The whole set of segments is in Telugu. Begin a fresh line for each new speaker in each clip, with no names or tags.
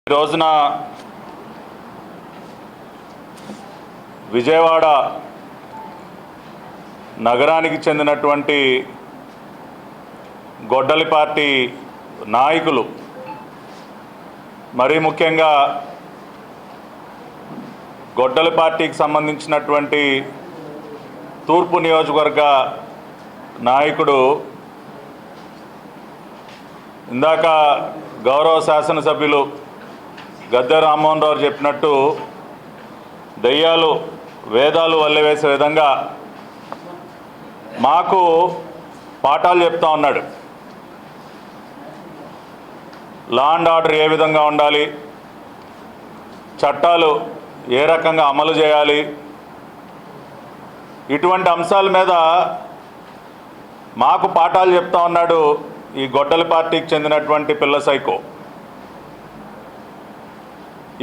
ఈ రోజున విజయవాడ నగరానికి చెందినటువంటి గొడ్డలి పార్టీ నాయకులు, మరీ ముఖ్యంగా గొడ్డలి పార్టీకి సంబంధించినటువంటి తూర్పు నియోజకవర్గ నాయకుడు ఇందాక గౌరవ శాసనసభ్యులు గద్దె రామ్మోహన్ రావు చెప్పినట్టు దయ్యాలు వేదాలు వల్లెవేసే విధంగా మాకు పాఠాలు చెప్తా ఉన్నాడు. లా అండ్ ఆర్డర్ ఏ విధంగా ఉండాలి, చట్టాలు ఏ రకంగా అమలు చేయాలి, ఇటువంటి అంశాల మీద మాకు పాఠాలు చెప్తా ఉన్నాడు ఈ గొడ్డలి పార్టీకి చెందినటువంటి పిల్ల సైకో.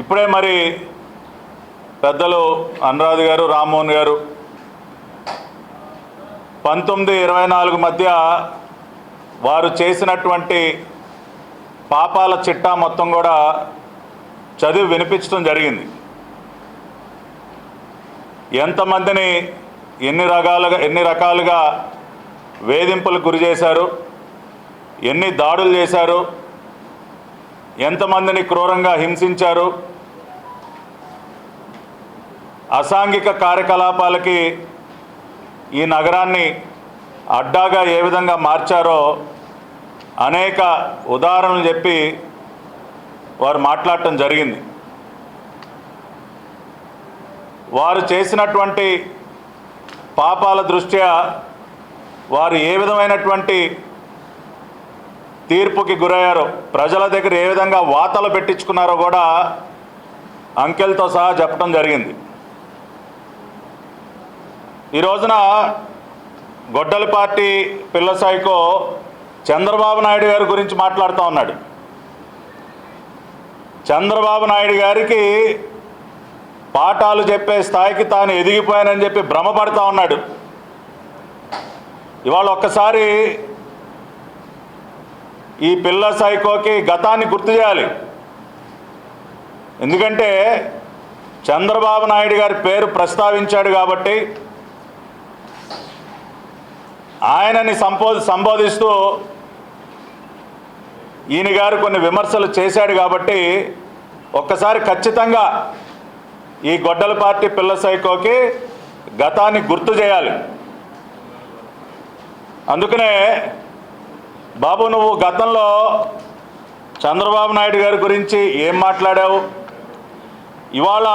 ఇప్పుడే మరి పెద్దలు అనురాధ గారు, రామ్మోహన్ గారు 19-24 మధ్య వారు చేసినటువంటి పాపాల చిట్టా మొత్తం కూడా చదివి వినిపించడం జరిగింది. ఎంతమందిని ఎన్ని రకాలుగా వేధింపులకు గురి చేశారు, ఎన్ని దాడులు చేశారు, ఎంతమందిని క్రూరంగా హింసించారు, అసాంఘిక కార్యకలాపాలకి ఈ నగరాన్ని అడ్డాగా ఏ విధంగా మార్చారో అనేక ఉదాహరణలు చెప్పి వారు మాట్లాడటం జరిగింది. వారు చేసినటువంటి పాపాల దృష్ట్యా వారు ఏ విధమైనటువంటి తీర్పుకి గురయ్యారో, ప్రజల దగ్గర ఏ విధంగా వాతలు పెట్టించుకున్నారో కూడా అంకెలతో సహా చెప్పడం జరిగింది. ఈ రోజున గొడ్డలి పార్టీ పిల్ల సైకో చంద్రబాబు నాయుడు గారి గురించి మాట్లాడుతూ ఉన్నాడు. చంద్రబాబు నాయుడు గారికి పాఠాలు చెప్పే స్థాయికి తాను ఎదిగిపోయానని చెప్పి భ్రమపడుతూ ఉన్నాడు. ఇవాళ ఒక్కసారి ఈ పిల్ల సైకోకి గతాన్ని గుర్తు చేయాలి. ఎందుకంటే చంద్రబాబు నాయుడు గారి పేరు ప్రస్తావించాడు కాబట్టి, ఆయనని సంబోధిస్తూ ఈయన గారు కొన్ని విమర్శలు చేశాడు కాబట్టి ఒక్కసారి ఖచ్చితంగా ఈ గొడ్డలి పార్టీ పిల్ల సైకోకి గతాన్ని గుర్తు చేయాలి. అందుకనే బాబు, నువ్వు గతంలో చంద్రబాబు నాయుడు గారి గురించి ఏం మాట్లాడావు, ఇవాళ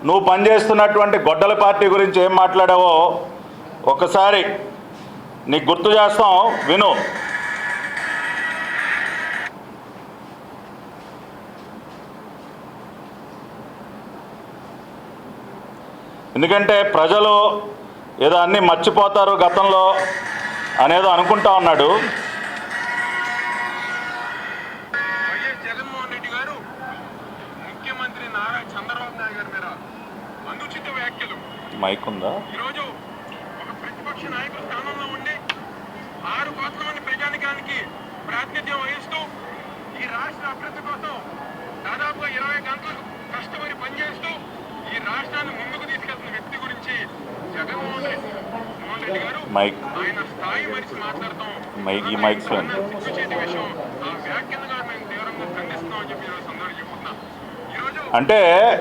నువ్వు పనిచేస్తున్నటువంటి గొడ్డలి పార్టీ గురించి ఏం మాట్లాడావో ఒకసారి నీకు గుర్తు చేస్తాం, విను. ఎందుకంటే ప్రజలు ఏదో అన్నీ మర్చిపోతారు గతంలో అనేదో అనుకుంటా ఉన్నాడు.
జగన్మోహన్ రెడ్డి గారు ముఖ్యమంత్రి నారా చంద్రబాబు నాయుడు గారి మీద అనుచిత వ్యాఖ్యలు,
మైక్ ఉందా,
ఈరోజు ఒక ప్రతిపక్ష నాయకుల స్థానంలో ఉండి 6 కోట్ల మంది ప్రజానికానికి ప్రాతినిధ్యం వహిస్తూ ఈ రాష్ట్ర అభివృద్ధి కోసం దాదాపుగా 20 గంటలు కష్టపడి పనిచేస్తూ ఈ రాష్ట్రాన్ని ముందుకు తీసుకెళ్తున్న వ్యక్తి గురించి జగన్మోహన్ రెడ్డి గారు ఆయన స్థాయి మరిచి మాట్లాడతాం సిగ్గుచేటి విషయం. ఆ వ్యాఖ్యలుగా మేము తీవ్రంగా ఖండిస్తున్నామని చెప్పి ఈరోజు సందర్భంగా చెప్పుకున్నాం. ఈరోజు
అంటే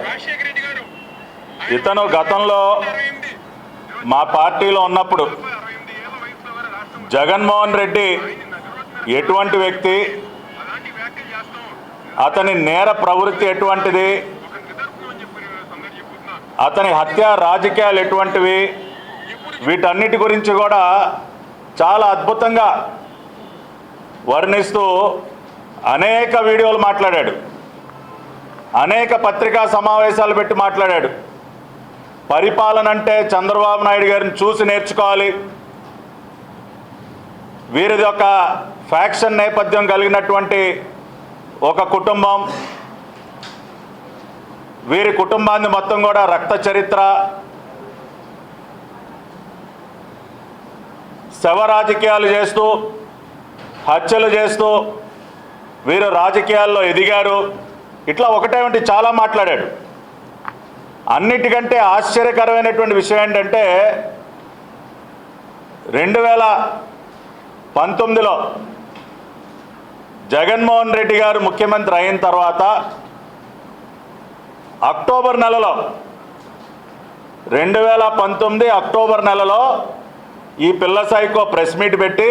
రాజశేఖర రెడ్డి గారు
ఇతను గతంలో మా పార్టీలో ఉన్నప్పుడు
68 ఏళ్ల వయసులో వారు రాష్ట్రం
జగన్మోహన్ రెడ్డి ఎటువంటి వ్యక్తి,
అలాంటి వ్యాఖ్యలు చేస్తాం,
అతని నేర ప్రవృత్తి ఎటువంటిది,
ఒక నిదర్శనం అని చెప్పి సందర్భంగా చెప్పుకున్నాం.
అతని హత్యా రాజకీయాలు ఎటువంటివి, వీటన్నిటి గురించి కూడా చాలా అద్భుతంగా వర్ణిస్తూ అనేక వీడియోలు మాట్లాడాడు, అనేక పత్రికా సమావేశాలు పెట్టి మాట్లాడాడు. పరిపాలన అంటే చంద్రబాబు నాయుడు గారిని చూసి నేర్చుకోవాలి, వీరిది ఒక ఫ్యాక్షన్ నేపథ్యం కలిగినటువంటి ఒక కుటుంబం, వీరి కుటుంబాన్ని మొత్తం కూడా రక్త చరిత్ర, శవ రాజకీయాలు చేస్తూ హత్యలు చేస్తూ వీరు రాజకీయాల్లో ఎదిగారు. ఇట్లా ఒకటేమిటి చాలా మాట్లాడాడు. అన్నిటికంటే ఆశ్చర్యకరమైనటువంటి విషయం ఏంటంటే 2019లో జగన్మోహన్ రెడ్డి గారు ముఖ్యమంత్రి అయిన తర్వాత అక్టోబర్ నెలలో 2019 అక్టోబర్ నెలలో ఈ పిల్ల సైకో ప్రెస్ మీట్ పెట్టి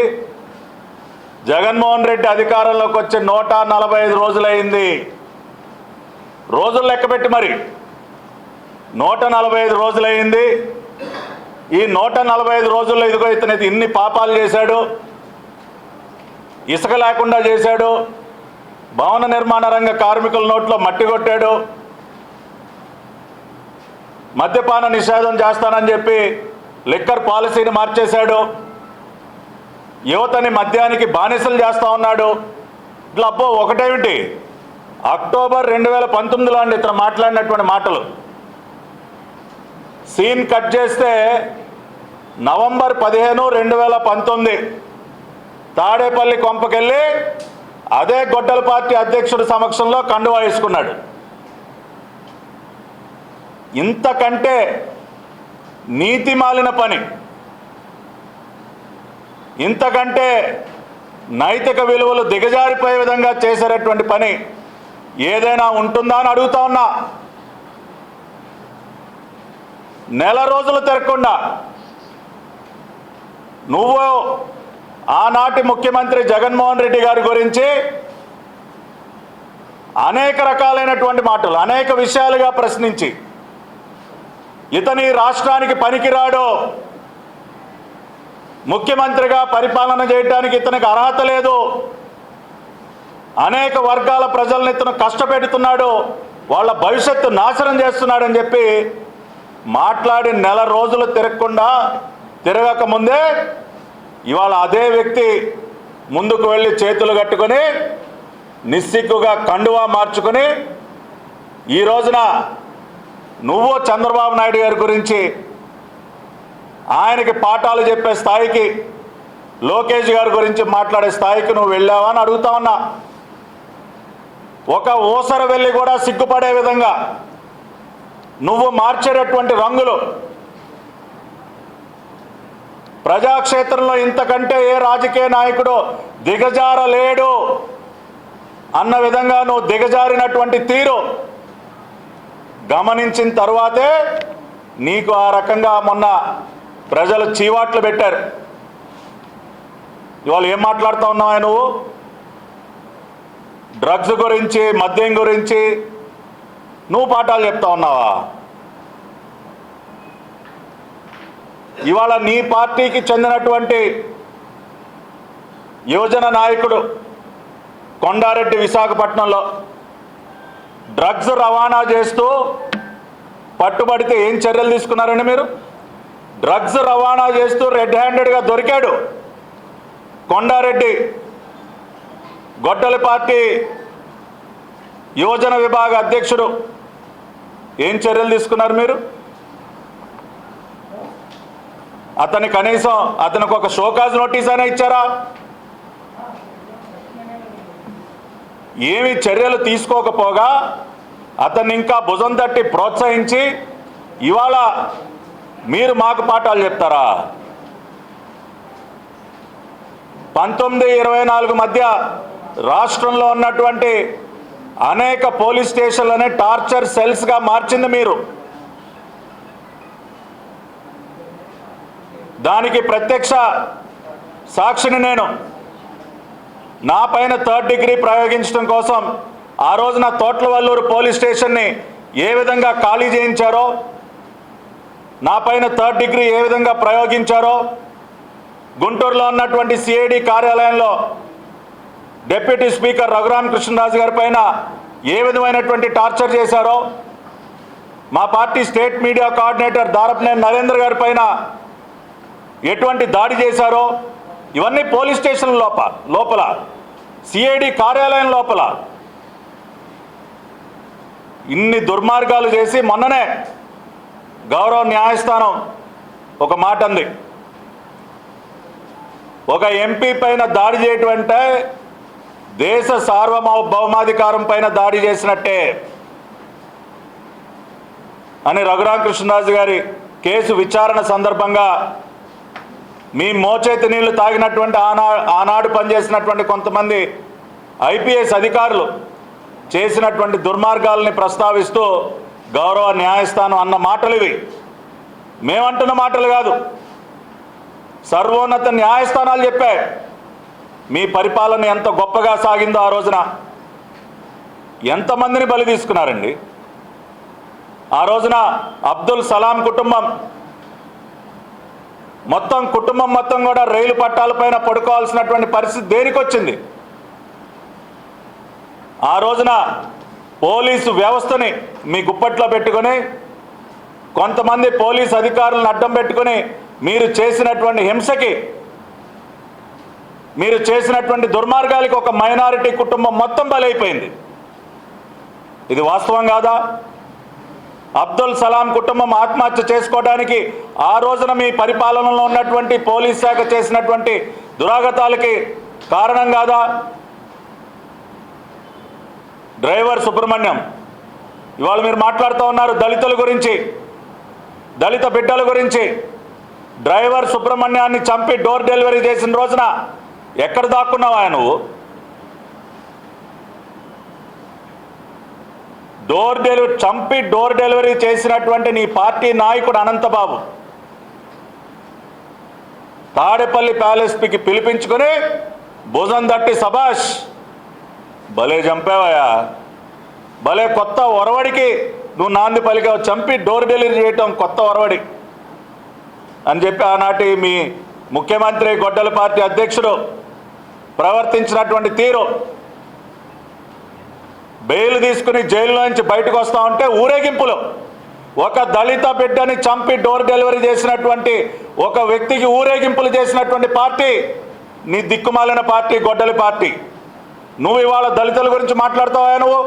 జగన్మోహన్ రెడ్డి అధికారంలోకి వచ్చి 145 రోజులైంది. రోజులు లెక్కపెట్టి మరి 145 రోజులైంది. ఈ 145 రోజుల్లో ఇదిగో ఇతను ఇన్ని పాపాలు చేశాడు, ఇసుక లేకుండా చేశాడు, భవన నిర్మాణ రంగ కార్మికుల నోట్లో మట్టి కొట్టాడు, మద్యపాన నిషేధం చేస్తానని చెప్పి లిక్కర్ పాలసీని మార్చేశాడు, యువతని మద్యానికి బానిసలు చేస్తూ ఉన్నాడు. ఇట్లా అబ్బో ఒకటేమిటి అక్టోబర్ 2019లో అండి ఇతను మాట్లాడినటువంటి మాటలు. సీన్ కట్ చేస్తే నవంబర్ 15, 2019 తాడేపల్లి కొంపకెళ్ళి అదే గొడ్డల పార్టీ అధ్యక్షుడి సమక్షంలో కండువా వేసుకున్నాడు. ఇంతకంటే నీతి మాలిన పని, ఇంతకంటే నైతిక విలువలు దిగజారిపోయే విధంగా చేసేటటువంటి పని ఏదైనా ఉంటుందా అని అడుగుతా ఉన్నా. నెల రోజులు తిరగకుండా నువ్వు ఆనాటి ముఖ్యమంత్రి జగన్మోహన్ రెడ్డి గారి గురించి అనేక రకాలైనటువంటి మాటలు, అనేక విషయాలుగా ప్రశ్నించి ఇతని రాష్ట్రానికి పనికిరాడు, ముఖ్యమంత్రిగా పరిపాలన చేయడానికి ఇతనికి అర్హత లేదు, అనేక వర్గాల ప్రజల్ని ఇతను కష్టపెడుతున్నాడు, వాళ్ళ భవిష్యత్తు నాశనం చేస్తున్నాడని చెప్పి మాట్లాడి నెల రోజులు తిరగకముందే ఇవాళ అదే వ్యక్తి ముందుకు వెళ్ళి చేతులు కట్టుకొని నిస్సిగ్గుగా కండువా మార్చుకొని ఈ రోజున నువ్వు చంద్రబాబు నాయుడు గారి గురించి ఆయనకి పాఠాలు చెప్పే స్థాయికి, లోకేష్ గారి గురించి మాట్లాడే స్థాయికి నువ్వు వెళ్ళావా అని అడుగుతా ఉన్నా. ఒక ఊసర వెళ్ళి కూడా సిగ్గుపడే విధంగా నువ్వు మార్చేటటువంటి రంగులు ప్రజాక్షేత్రంలో ఇంతకంటే ఏ రాజకీయ నాయకుడు దిగజారలేడు అన్న విధంగా నువ్వు దిగజారినటువంటి తీరు గమనించిన తర్వాతే నీకు ఆ రకంగా మొన్న ప్రజలు చీవాట్లు పెట్టారు. ఇవాళ ఏం మాట్లాడుతూ ఉన్నావా నువ్వు? డ్రగ్స్ గురించి, మద్యం గురించి నువ్వు పాఠాలు చెప్తా ఉన్నావా? ఇవాళ నీ పార్టీకి చెందినటువంటి యువజన నాయకుడు కొండారెడ్డి విశాఖపట్నంలో డ్రగ్స్ రవాణా చేస్తూ పట్టుబడితే ఏం చర్యలు తీసుకున్నారండి మీరు? డ్రగ్స్ రవాణా చేస్తూ రెడ్ హ్యాండెడ్గా దొరికాడు కొండారెడ్డి. గొడ్డల పార్టీ యువజన విభాగ అధ్యక్షుడు. ఏం చర్యలు తీసుకున్నారు మీరు? అతని కనీసం అతనికి ఒక షోకాజ్ నోటీస్ అయినా ఇచ్చారా? ఏమి చర్యలు తీసుకోకపోగా అతన్ని ఇంకా భుజం తట్టి ప్రోత్సహించి ఇవాళ మీరు మాకు పాఠాలు చెప్తారా? 19-24 మధ్య రాష్ట్రంలో ఉన్నటువంటి అనేక పోలీస్ స్టేషన్లని టార్చర్ సెల్స్గా మార్చింది మీరు. దానికి ప్రత్యక్ష సాక్షిని నేను. నా పైన 3rd డిగ్రీ ప్రయోగించడం కోసం ఆ రోజున తోట్లవల్లూరు పోలీస్ స్టేషన్ని ఏ విధంగా ఖాళీ చేయించారో, నా పైన 3rd డిగ్రీ ఏ విధంగా ప్రయోగించారో, గుంటూరులో ఉన్నటువంటి సిఐడి కార్యాలయంలో డిప్యూటీ స్పీకర్ రఘురామకృష్ణరాజు గారి పైన ఏ విధమైనటువంటి టార్చర్ చేశారో, మా party state media coordinator Darapaneni Narendra గారి పైన ఎటువంటి దాడి చేశారో, ఇవన్నీ పోలీస్ స్టేషన్ లోపల సిఐడి కార్యాలయం లోపల ఇన్ని దుర్మార్గాలు చేసి మొన్ననే గౌరవ న్యాయస్థానం ఒక మాట అంది. ఒక ఎంపీ పైన దాడి చేయటం అంటే దేశ సార్వభౌమాధికారం పైన దాడి చేసినట్టే అని రఘురామకృష్ణరాజు గారి కేసు విచారణ సందర్భంగా మీ మోచేతి నీళ్లు తాగినటువంటి ఆనాడు పనిచేసినటువంటి కొంతమంది ఐపీఎస్ అధికారులు చేసినటువంటి దుర్మార్గాలని ప్రస్తావిస్తూ గౌరవ న్యాయస్థానం అన్న మాటలు ఇవి. మేమంటున్న మాటలు కాదు, సర్వోన్నత న్యాయస్థానాలు చెప్పాయి మీ పరిపాలన ఎంత గొప్పగా సాగిందో. ఆ రోజున ఎంతమందిని బలి తీసుకున్నారండి. ఆ రోజున అబ్దుల్ సలాం కుటుంబం మొత్తం కూడా రైలు పట్టాలపైన పడుకోవాల్సినటువంటి పరిస్థితి దేనికి వచ్చింది? ఆ రోజున పోలీసు వ్యవస్థని మీ గుప్పట్లో పెట్టుకొని కొంతమంది పోలీసు అధికారులను అడ్డం పెట్టుకొని మీరు చేసినటువంటి హింసకి, మీరు చేసినటువంటి దుర్మార్గాలకి ఒక మైనారిటీ కుటుంబం మొత్తం బలైపోయింది. ఇది వాస్తవం కాదా? అబ్దుల్ సలాం కుటుంబం ఆత్మహత్య చేసుకోవడానికి ఆ రోజున మీ పరిపాలనలో ఉన్నటువంటి పోలీస్ శాఖ చేసినటువంటి దురాగతాలకి కారణం కాదా? డ్రైవర్ సుబ్రహ్మణ్యం, ఇవాళ మీరు మాట్లాడుతూ ఉన్నారు దళితుల గురించి, దళిత బిడ్డల గురించి. డ్రైవర్ సుబ్రహ్మణ్యాన్ని చంపి డోర్ డెలివరీ చేసిన రోజున ఎక్కడ దాక్కున్నావా నువ్వు? చంపి డోర్ డెలివరీ చేసినటువంటి నీ పార్టీ నాయకుడు అనంతబాబు తాడేపల్లి ప్యాలెస్కి పిలిపించుకొని భుజం తట్టి సభాష్ భలే చంపావయా, భలే కొత్త ఒరవడికి నువ్వు నాంది పలికావు, చంపి డోర్ డెలివరీ చేయటం కొత్త ఒరవడి అని చెప్పి ఆనాటి మీ ముఖ్యమంత్రి గొడ్డల పార్టీ అధ్యక్షుడు ప్రవర్తించినటువంటి తీరు. బెయిల్ తీసుకుని జైల్లో నుంచి బయటకు వస్తూ ఉంటే ఊరేగింపులు ఒక దళిత బిడ్డని చంపి డోర్ డెలివరీ చేసినటువంటి ఒక వ్యక్తికి ఊరేగింపులు చేసినటువంటి పార్టీ నీ దిక్కుమాలిన పార్టీ గొడ్డలి పార్టీ. నువ్వు ఇవాళ దళితుల గురించి మాట్లాడతావా? నువ్వు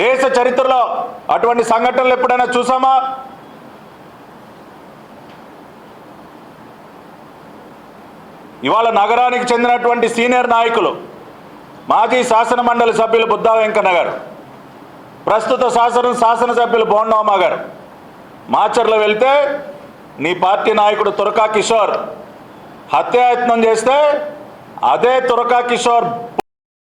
దేశ చరిత్రలో అటువంటి సంఘటనలు ఎప్పుడైనా చూసామా? ఇవాళ నగరానికి చెందినటువంటి సీనియర్ నాయకులు, మాజీ శాసన మండలి సభ్యులు బుద్దా వెంకన్న గారు, ప్రస్తుత శాసనసభ్యులు బోండమ్మ గారు మాచర్ల వెళ్తే నీ పార్టీ నాయకుడు తురకా కిషోర్ హత్యాయత్నం చేస్తే అదే తురకా కిషోర్